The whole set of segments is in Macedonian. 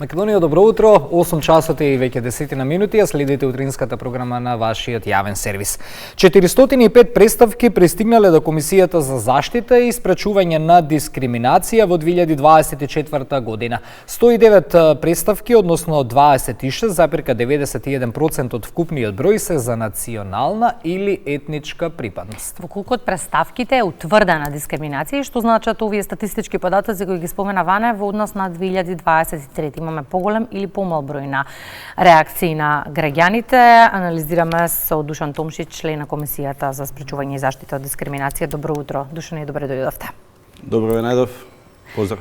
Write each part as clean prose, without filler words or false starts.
Македонија, добро утро. 8 часот и веќе 10 минути, а следите утринската програма на вашиот јавен сервис. 405 представки пристигнале до Комисијата за заштита и спречување на дискриминација во 2024 година. 109 представки, односно 26,91% од вкупниот број се за национална или етничка припадност. Во колку од представките е утврдена дискриминација, што значат овие статистички податоци кои ги спомена Ване во однос на 2023? Имаме поголем или помал број на реакции на граѓаните. Анализираме со Душан Томшич, член на Комисијата за спречување и заштита од дискриминација. Добро утро, Душан, и добре дојдовте. Добро ве најдов. Поздрав.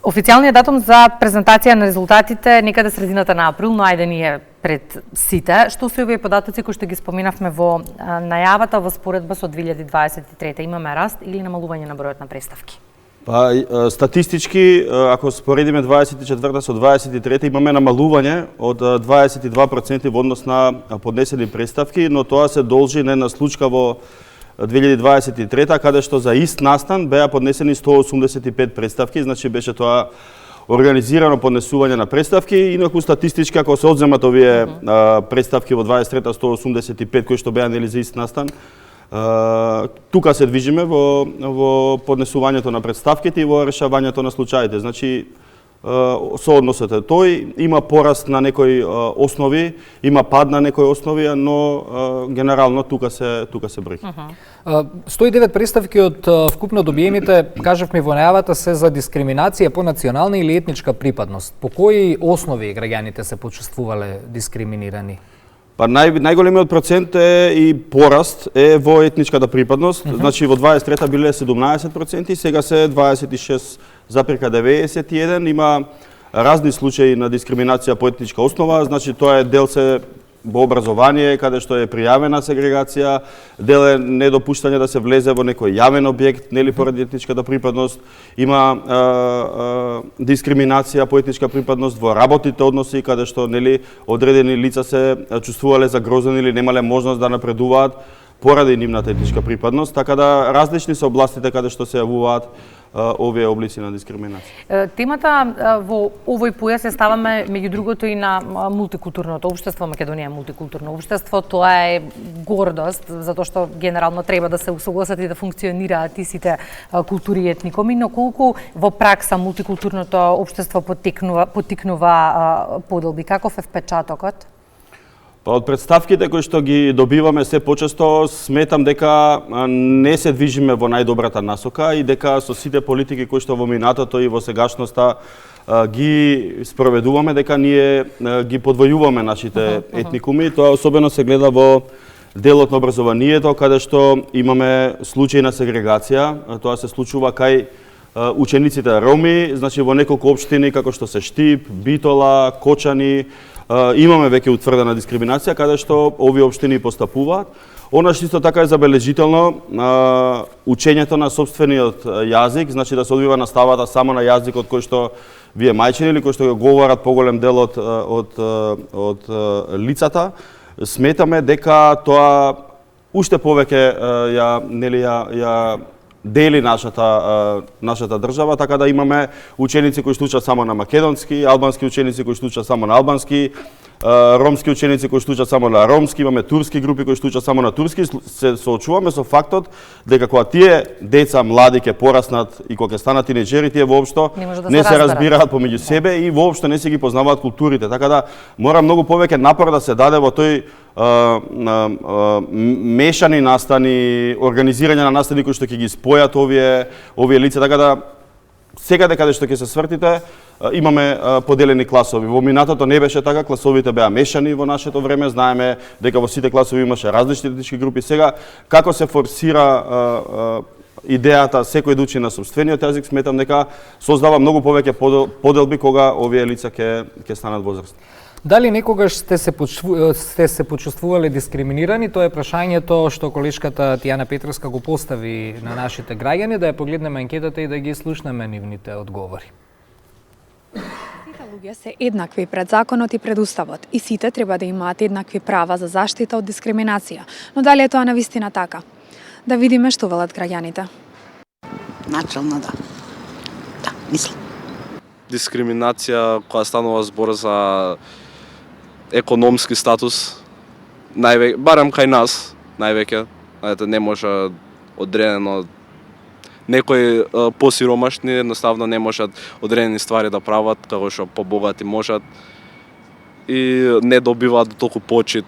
Официјалниот датум за презентација на резултатите некаде средината на април, но ајде ние пред сите. Што се овие податоци кои што ги споминавме во најавата во споредба со 2023? Имаме раст или намалување на бројот на представки? Па, статистички, ако споредиме 24 со 23 имаме намалување од 22% во однос на поднесени представки, но тоа се должи на една случка во 2023, каде што за ист настан беа поднесени 185 представки, значи беше тоа организирано поднесување на представки, инаку статистички, ако се одземат овие представки во 23-та 185 кои што беа нели за ист настан, тука се движиме во поднесувањето на представките и во решавањето на случаите. Значи, соодносот е тој, има пораст на некои основи, има пад на некои основи, но генерално тука се бројки. 109 представки од вкупно добиените, кажавме во најавата, се за дискриминација по национална или етничка припадност. По кои основи граѓаните се почувствувале дискриминирани? Па најголемиот процент е и пораст е во етничката припадност. Значи во 23-та биле 17%, сега се 26,91%. Има разни случаи на дискриминација по етничка основа, значи тоа е дел се во образование, каде што е пријавена сегрегација, дел е недопуштање да се влезе во некој јавен објект, нели поради етничката припадност, има дискриминација по етничка припадност во работните односи, каде што нели одредени лица се чувствувале загрозени или немале можност да напредуваат поради нивната етничка припадност, така да различни се областите каде што се јавуваат овие облици на дискриминација. Темата во овој појас се ставаме меѓу другото и на мултикултурното општество. Македонија е мултикултурно општество, тоа е гордост, затоа што генерално треба да се усогласат и да функционираат и сите култури и етникуми, но колку во пракса мултикултурното општество поттикнува поделби? Каков е впечатокот? Па од представките кои што ги добиваме се почесто, сметам дека не се движиме во најдобрата насока и дека со сите политики кои што во минатото и во сегашноста ги спроведуваме, дека ние ги подвојуваме нашите етникуми. Тоа особено се гледа во делот на образованието, каде што имаме случаи на сегрегација. Тоа се случува кај учениците роми, значи во неколку општини како што се Штип, Битола, Кочани, имаме веќе утврдена дискриминација каде што овие општини постапуваат. Она што исто така е забележително, учењето на сопствениот јазик, значи да се одвива наставата само на јазикот кој што вие мајчини или кој што го говорат поголем дел од лицата, сметаме дека тоа уште повеќе ја дели нашата држава, така да имаме ученици кои што учат само на македонски, албански ученици кои што учат само на албански, ромски ученици кои што учат само на ромски, имаме турски групи кои што учат само на турски. Се соочуваме со фактот дека кога тие деца млади ќе пораснат и кога ќе станат тинеџери, тие воопшто не се разбираат помеѓу себе и воопшто не се ги познаваат културите. Така да мора многу повеќе напор да се даде во тој мешани настани, организирање на настани кои што ќе ги спојат овие лица, така да секаде каде што ќе се свртите имаме поделени класови. Во минатото не беше така, класовите беа мешани во нашето време, знаеме дека во сите класови имаше различни етнички групи. Сега како се форсира идејата секој да учи на сопствениот јазик, сметам дека создава многу повеќе поделби кога овие лица ќе станат возрастни. Дали некогаш сте се почувствувале дискриминирани? Тоа е прашањето што колешката Тијана Петровска го постави на нашите граѓани, да ја погледнеме анкетата и да ги слушнеме нивните одговори. Сите луѓе се еднакви пред законот и пред уставот и сите треба да имаат еднакви права за заштита од дискриминација. Но дали е тоа навистина така? Да видиме што велат граѓаните. Начално да. Да, мислам. дискриминација која станува збор за економски статус, барем кај нас, највеќе, не може одредено некои посиромашни едноставно не можат одредени ствари да прават, како што побогати можат и не добиваат толку почит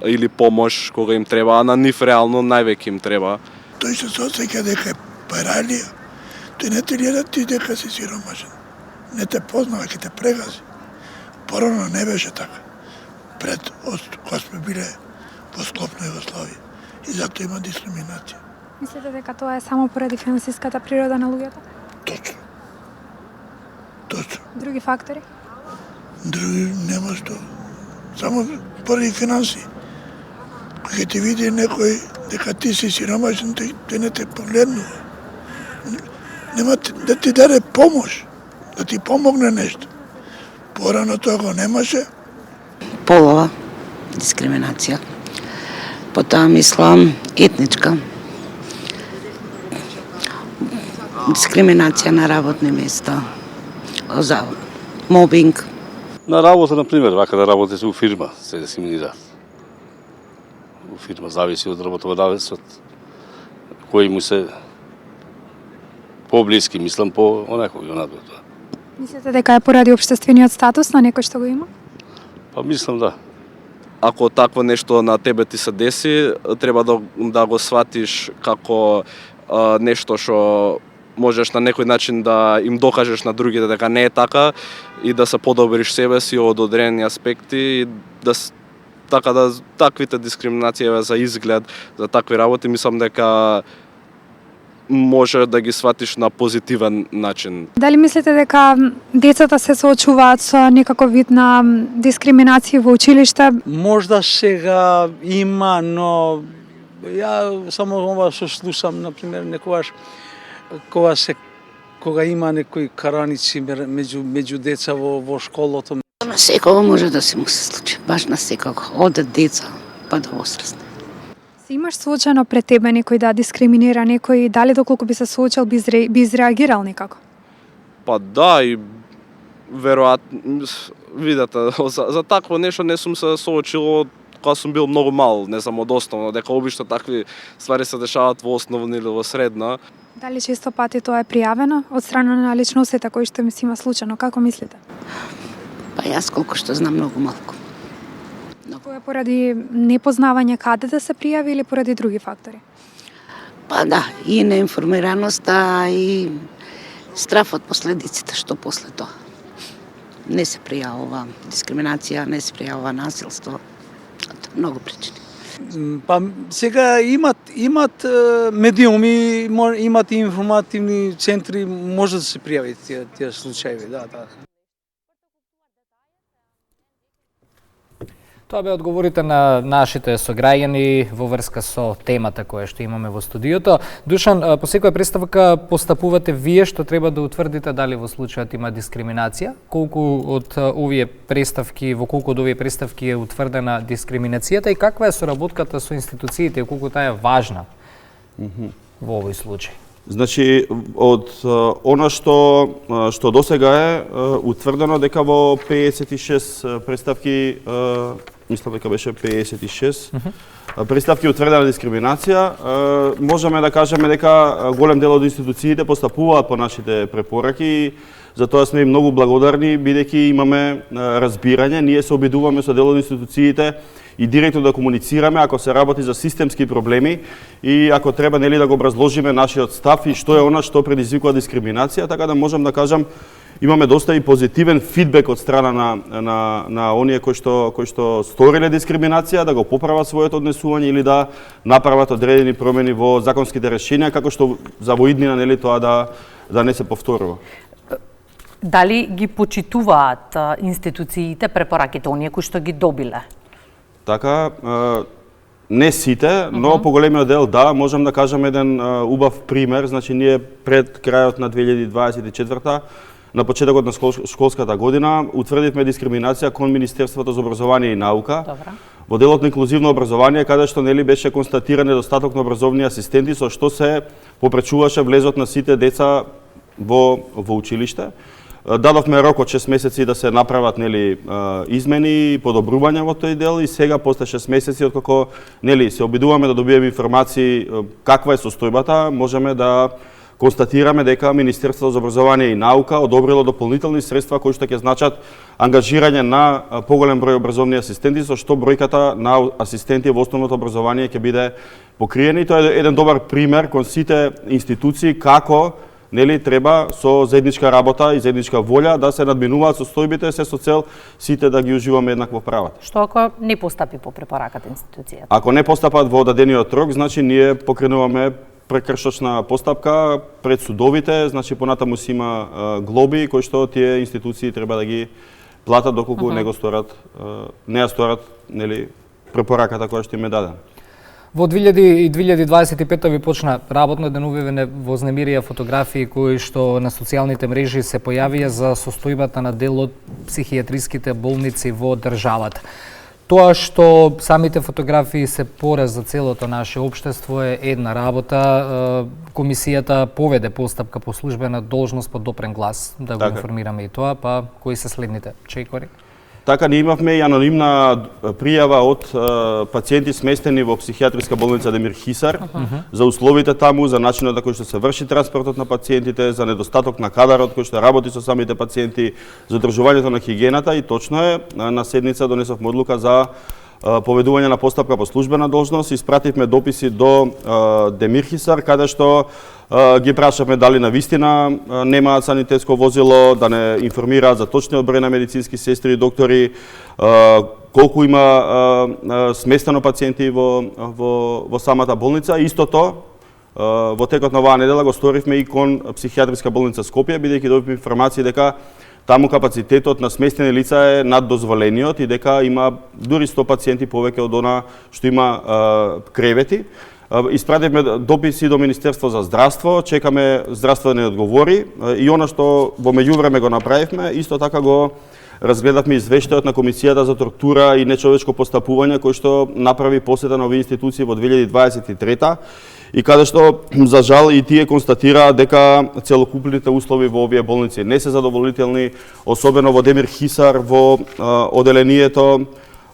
или помош кога им треба, а на нив реално највеќе им треба. Тој се осеќа дека е паралија, тој не те гледа ти дека си сиромашен. Не те познава, ќе те прегази. Порано не беше така. Пред кога сме биле во склопна Југославија. И затоа има дискриминација. Мислите дека тоа е само поради финансиската природа на луѓето? Точно. Точно. Други фактори? Други нема што. Само поради финанси. Кога ти види некој дека ти си сиромашен, тој не те погледнува. Нема да ти даде помош, да ти помогне нешто. Порано тоа го немаше. Полова дискриминација. Потоа мислам етничка. Дискриминација на работни места. За мобинг. На работа, например, вака да работиш у фирма, се дискриминира. У фирма зависи од работодавецот, кој му се поблиски, мислам, по онако ги онадве тоа. Мислите дека е поради општествениот статус на некој што го има? Па мислам да. Ако такво нешто на тебе ти се деси, треба да го сватиш како нешто што можеш на некој начин да им докажеш на другите дека не е така и да се подобриш себе си од одредени аспекти и да така да таквите дискриминации за изглед, за такви работи, мислам дека може да ги сватиш на позитивен начин. Дали мислите дека децата се соочуваат со некаков вид на дискриминација во училиште? Можда сега има, но ја само ова што слушам, например, некогаш кога има некои караници меѓу деца во школото. На секого може да се му се случи, баш на секого, од деца па до возрастни. Се имаш случајно пред тебе некој да дискриминира некој, дали доколку би се соочил, би изреагирал некако? Па да, и веројатно, видете, за такво нешто не сум се соочил кога сум бил многу мал, не само од основно, дека обично такви ствари се дешаваат во основна или во средна. Дали често пати тоа е пријавено од страна на личностите кои што ми се има случајно? Како мислите? Па јас колку што знам многу малку. Тоа е поради непознавање каде да се пријави или поради други фактори? Па да, и неинформираноста и страф од последиците што после тоа. Не се пријавува дискриминација, не се пријавува насилство. Многу причини. Па сега имат медиуми, имат и информативни центри, може да се пријави тие случаи, да. Тоа бе одговорите на нашите сограѓани во врска со темата која што имаме во студиото. Душан, по секоја представка постапувате вие што треба да утврдите дали во случајот има дискриминација? Во колку од овие представки е утврдена дискриминацијата и каква е соработката со институциите, колку таа е важна во овој случај? Значи, од она што досега е утврдено дека во 56 представки, мислам дека беше 56, представки утврдена дискриминација, можеме да кажеме дека голем дел од институциите постапуваат по нашите препораки, затоа сме и многу благодарни, бидејќи имаме разбирање, ние се обидуваме со дел од институциите и директно да комуницираме ако се работи за системски проблеми и ако треба нели да го образложиме нашиот став и што е она што предизвикува дискриминација, така да можам да кажам имаме доста и позитивен фидбек од страна на оние кои што сториле дискриминација да го поправат своето однесување или да направат одредени промени во законските решенија како што за во иднина нели тоа да не се повторува. Дали ги почитуваат институциите препораките оние кои што ги добиле? Така, не сите, но поголемиот дел да, можам да кажам еден убав пример, значи ние пред крајот на 2024 на почетокот на школската година утврдивме дискриминација кон Министерството за образование и наука. Добра. Во делот на инклузивно образование, каде што нели беше констатиран недостаток на образовни асистенти, со што се попречуваше влезот на сите деца во училиште. Дадовме рок од 6 месеци да се направат измени и подобрувања во тој дел и сега после 6 месеци откако се обидуваме да добиеме информации каква е состојбата, можеме да констатираме дека Министерството за образование и наука одобрило дополнителни средства кои што ќе значат ангажирање на поголем број образовни асистенти, со што бројката на асистенти во основното образование ќе биде покриени. Тоа е еден добар пример кон сите институции како треба со заедничка работа и заедничка волја да се надминуваат состојбите, се со цел сите да ги уживаме еднакво правата. Што ако не постапи по препораката институцијата? Ако не постапат во дадениот рок, значи ние покренуваме прекршочна постапка пред судовите, значи понатаму си има глоби кои што тие институции треба да ги платат доколку не ја сторат препораката која што им е дадена. Во 2025 ви почна работно денувиве не вознемирија фотографии кои што на социјалните мрежи се појавија за состојбата на дел од психијатриските болници во државата. Тоа што самите фотографии се пораз за целото наше општество е една работа. Комисијата поведе постапка по службена должност по допрен глас, да го информираме и тоа, па кои се следните чекори? Така, ние имавме и анонимна пријава од пациенти сместени во психијатриска болница Демир Хисар за условите таму, за начинот на кој што се врши транспортот на пациентите, за недостаток на кадарот кој што работи со самите пациенти, за одржувањето на хигиената и точно е, на седница донесовме одлука за поведување на постапка по службена должност, испративме дописи до Демир Хисар, каде што ги прашавме дали на вистина немаат санитетско возило, да не информираат за точниот број на медицински сестри и доктори, колку има сместено пациенти во самата болница. Истото во текот на оваа недела го сторивме и кон психијатриска болница Скопје, бидејќи добивме информации дека таму капацитетот на сместени лица е над дозволениот и дека има дури 100 пациенти повеќе од она што има кревети. Испративме дописи до Министерство за здравство, чекаме здравство да не одговори и она што во меѓувреме го направивме, исто така го разгледавме извештајот на Комисијата за тортура и нечовечко постапување кој што направи посета на овие институции во 2023 и каде што за жал и тие констатираат дека целокупните услови во овие болници не се задоволителни, особено во Демир Хисар во оделението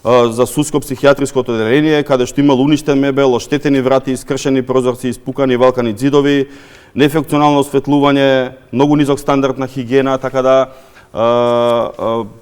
за судско-психијатриското оделение, каде што имал уништен мебел, оштетени врати, искршени прозорци, испукани валкани ѕидови, нефункционално осветлување, многу низок стандард на хигиена, така да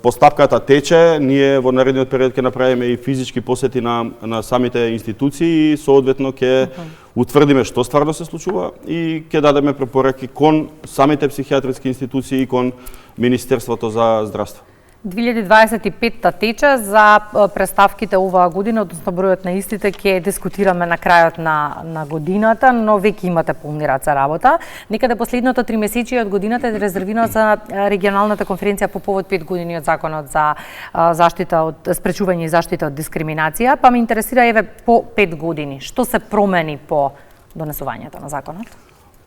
постапката тече. Ние во наредниот период ќе направиме и физички посети на самите институции и соодветно ќе утврдиме што стварно се случува и ќе дадеме препораки кон самите психијатриски институции и кон Министерството за здравство. 2025-та тече, за преставките оваа година, односно бројот на истите ќе дискутираме на крајот на годината, но веќе имате полни раце работа. Некаде последното 3 месечи од годината е резервирано за регионалната конференција по повод 5 години од законот за заштита од спречување и заштита од дискриминација, па ме интересира еве по 5 години, што се промени по донесувањето на законот?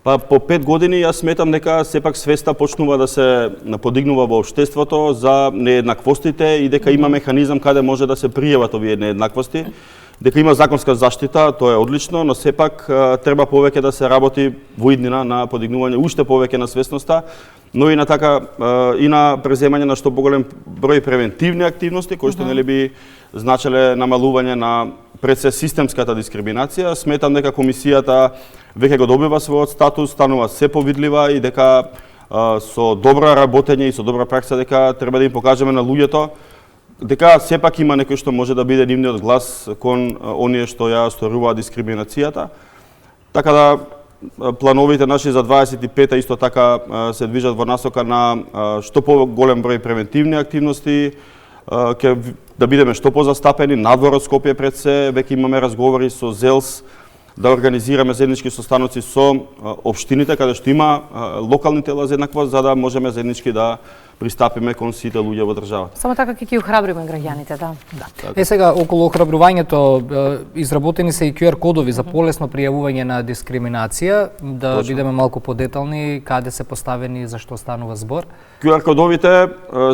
Па по 5 години јас сметам дека сепак свеста почнува да се подигнува во општеството за нееднаквостите и дека има механизам каде може да се пријават овие нееднаквости, дека има законска заштита, тоа е одлично, но сепак треба повеќе да се работи во иднина на подигнување уште повеќе на свесноста, но и на и на преземање на што поголем број превентивни активности кои што би значеле намалување на пред се системската дискриминација. Сметам дека комисијата веќе го добива својот статус, станува се повидлива и дека со добро работење и со добра пракса дека треба да им покажеме на луѓето дека сепак има некој што може да биде нивниот глас кон оние што ја сторуваат дискриминацијата. Така да плановите наши за 25-та исто така се движат во насока на што поголем број превентивни активности, ќе да бидеме што позастапени надвор од Скопје пред се, веќе имаме разговори со ЗЕЛС да организираме заеднички состаноци со општините каде што има локални тела за еднаквост, за да можеме заеднички да пристапиме кон сите луѓе во државата. Само така ќе ги охрабриме граѓаните, да. Сега околу охрабрувањето изработени се и QR кодови за полесно пријавување на дискриминација, да бидеме малку подетални каде се поставени и за што станува збор. QR кодовите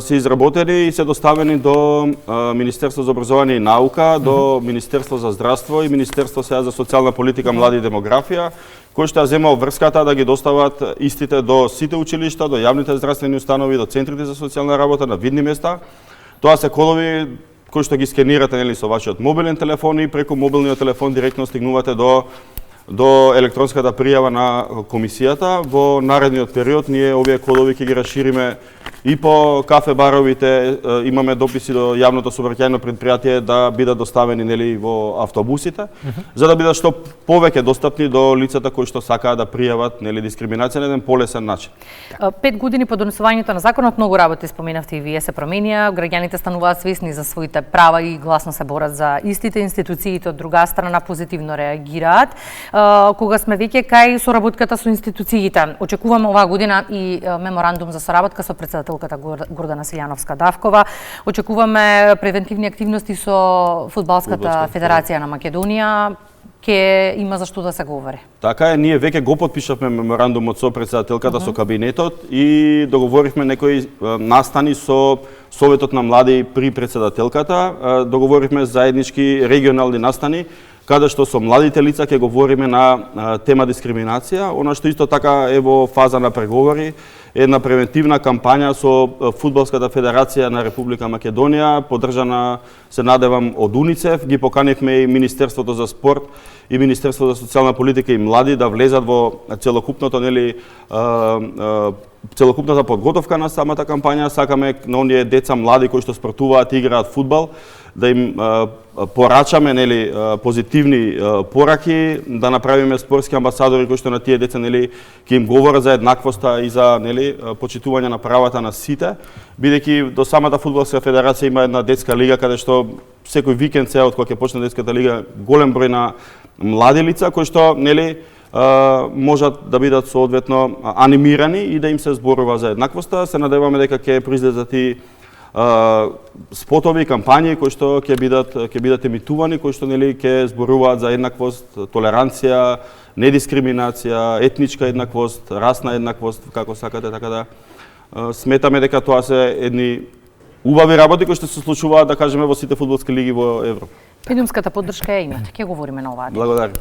се изработени и се доставени до Министерство за образование и наука, до Министерство за здравство и Министерство за социјална политика, млади и демографија. кој што ја земал врската да ги достават истите до сите училишта, до јавните здравствени установи, до центрите за социјална работа на видни места. Тоа се кодови кои што ги скенирате нели со вашиот мобилен телефон и преку мобилниот телефон директно стигнувате до електронската пријава на комисијата. Во наредниот период ние овие кодови ќе ги расшириме и по кафе баровите, имаме дописи до јавното сообраќајно предпријатие да бидат доставени нели во автобусите, за да бидат што повеќе достапни до лицата кои што сакаат да пријават нели дискриминација на еден полесен начин. 5 години по донесувањето на законот многу работи споменавте и вие се променија, граѓаните стануваат свесни за своите права и гласно се борат за истите, институциите од друга страна позитивно реагираат. Кога сме веќе кај соработката со институциите, очекуваме оваа година и меморандум за соработка со председателката Гордана Силјановска-Давкова. Очекуваме превентивни активности со Фудбалската федерација на Македонија. Ке има за што да се говори. Така е, ние веќе го потпишавме меморандумот со председателката, со кабинетот и договоривме некои настани со Советот на млади при председателката. Договоривме заеднички регионални настани, каде што со младите лица ќе говориме на тема дискриминација. Она што исто така е во фаза на преговори, една превентивна кампања со Фудбалската федерација на Република Македонија, поддржана, се надевам, од УНИЦЕФ. Ги поканивме и Министерството за спорт и Министерството за социјална политика и млади да влезат во целокупното нели целокупната подготовка на самата кампања. Сакаме на оние деца млади кои што спортуваат и играат фудбал да им порачаме нели позитивни пораки, да направиме спортски амбасадори кои што на тие деца нели ќе им говорат за еднаквоста и за нели почитување на правата на сите, бидејќи до самата фудбалска федерација има една детска лига каде што секој викенд се од кога ќе почне детската лига голем број на млади лица кои што нели можат да бидат соодветно анимирани и да им се зборува за еднаквоста. Се надеваме дека ќе произлезат и спотови, кампањи кои што ќе бидат емитувани, кои што нели ќе зборуваат за еднаквост, толеранција, недискриминација, етничка еднаквост, расна еднаквост, како сакате, така да сметаме дека тоа се едни убави работи кои што се случуваат, да кажеме, во сите фудбалски лиги во Европа. Медиумската поддршка ја имате, ќе говориме на оваа. Благодарам.